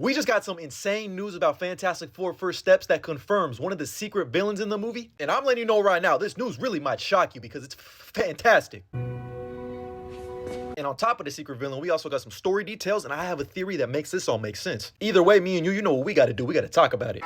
We just got some insane news about Fantastic Four First Steps that confirms one of the secret villains in the movie. And I'm letting you know right now, this news really might shock you because it's fantastic. And on top of the secret villain, we also got some story details, and I have a theory that makes this all make sense. Either way, me and you know what we gotta do. We gotta talk about it.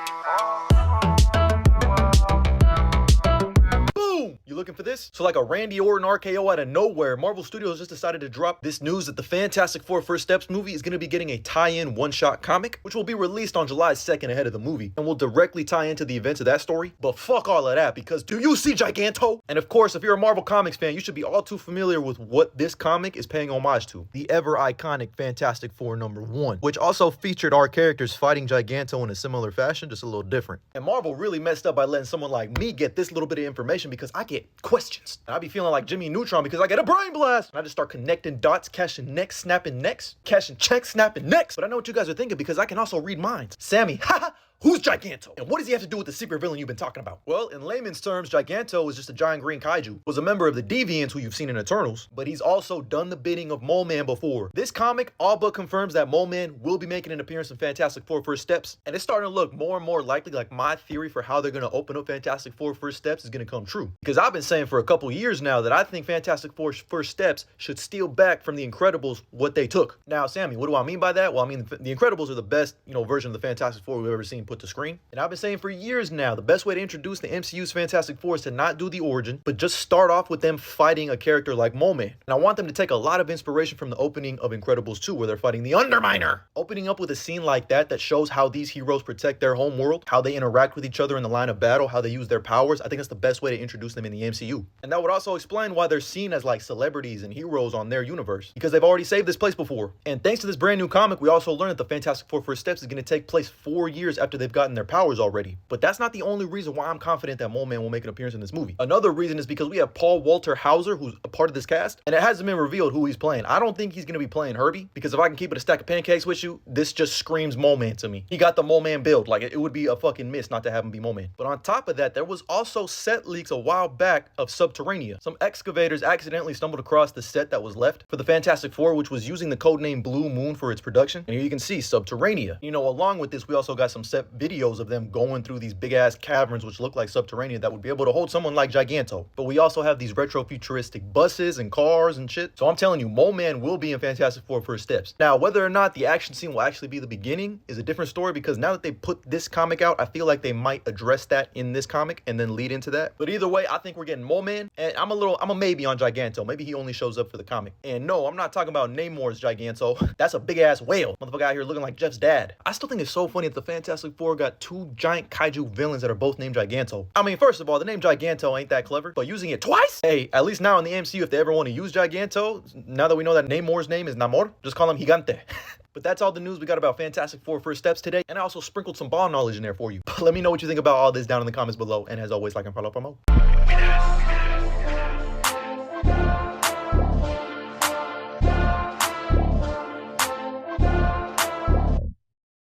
You looking for this? So like a Randy Orton RKO out of nowhere, Marvel Studios just decided to drop this news that the Fantastic Four First Steps movie is going to be getting a tie-in one-shot comic, which will be released on July 2nd ahead of the movie, and will directly tie into the events of that story. But fuck all of that, because do you see Giganto? And of course, if you're a Marvel Comics fan, you should be all too familiar with what this comic is paying homage to. The ever-iconic Fantastic Four #1, which also featured our characters fighting Giganto in a similar fashion, just a little different. And Marvel really messed up by letting someone like me get this little bit of information because I get questions. And I be feeling like Jimmy Neutron because I get a brain blast. And I just start connecting dots, cashing necks, snapping necks, cashing checks, snapping necks. But I know what you guys are thinking because I can also read minds. Sammy, haha. Who's Giganto? And what does he have to do with the secret villain you've been talking about? Well, in layman's terms, Giganto is just a giant green kaiju, was a member of the Deviants who you've seen in Eternals, but he's also done the bidding of Mole Man before. This comic all but confirms that Mole Man will be making an appearance in Fantastic Four First Steps, and it's starting to look more and more likely like my theory for how they're going to open up Fantastic Four First Steps is going to come true. Because I've been saying for a couple years now that I think Fantastic Four First Steps should steal back from the Incredibles what they took. Now, Sammy, what do I mean by that? Well, I mean, the Incredibles are the best, version of the Fantastic Four we've ever seen put to screen. And I've been saying for years now, the best way to introduce the MCU's Fantastic Four is to not do the origin, but just start off with them fighting a character like Mole Man. And I want them to take a lot of inspiration from the opening of Incredibles 2, where they're fighting the Underminer. Opening up with a scene like that shows how these heroes protect their home world, how they interact with each other in the line of battle, how they use their powers. I think that's the best way to introduce them in the MCU. And that would also explain why they're seen as like celebrities and heroes on their universe, because they've already saved this place before. And thanks to this brand new comic, we also learned that the Fantastic Four First Steps is going to take place 4 years after they've gotten their powers already. But that's not the only reason why I'm confident that Mole Man will make an appearance in this movie. Another reason is because we have Paul Walter Hauser, who's a part of this cast, and it hasn't been revealed who he's playing. I don't think he's going to be playing Herbie, because if I can keep it a stack of pancakes with you, this just screams Mole Man to me. He got the Mole Man build. Like, it would be a fucking miss not to have him be Mole Man. But on top of that, there was also set leaks a while back of Subterranea. Some excavators accidentally stumbled across the set that was left for the Fantastic Four, which was using the codename Blue Moon for its production. And here you can see Subterranea. Along with this, we also got some set videos of them going through these big ass caverns which look like Subterranea that would be able to hold someone like Giganto. But we also have these retro futuristic buses and cars and shit. So I'm telling you, Mole Man will be in Fantastic Four First Steps. Now, whether or not the action scene will actually be the beginning is a different story, because now that they put this comic out, I feel like they might address that in this comic and then lead into that. But either way, I think we're getting Mole Man, and I'm a maybe on Giganto. Maybe he only shows up for the comic. And no, I'm not talking about Namor's Giganto. That's a big ass whale. Motherfucker out here looking like Jeff's dad. I still think it's so funny that the Fantastic Four got 2 giant kaiju villains that are both named Giganto. I mean, first of all, the name Giganto ain't that clever, but using it twice? Hey, at least now in the MCU, if they ever want to use Giganto, now that we know that Namor's name is Namor, just call him Gigante. But that's all the news we got about Fantastic Four First Steps today, and I also sprinkled some ball knowledge in there for you. Let me know what you think about all this down in the comments below, and as always, like and follow for more.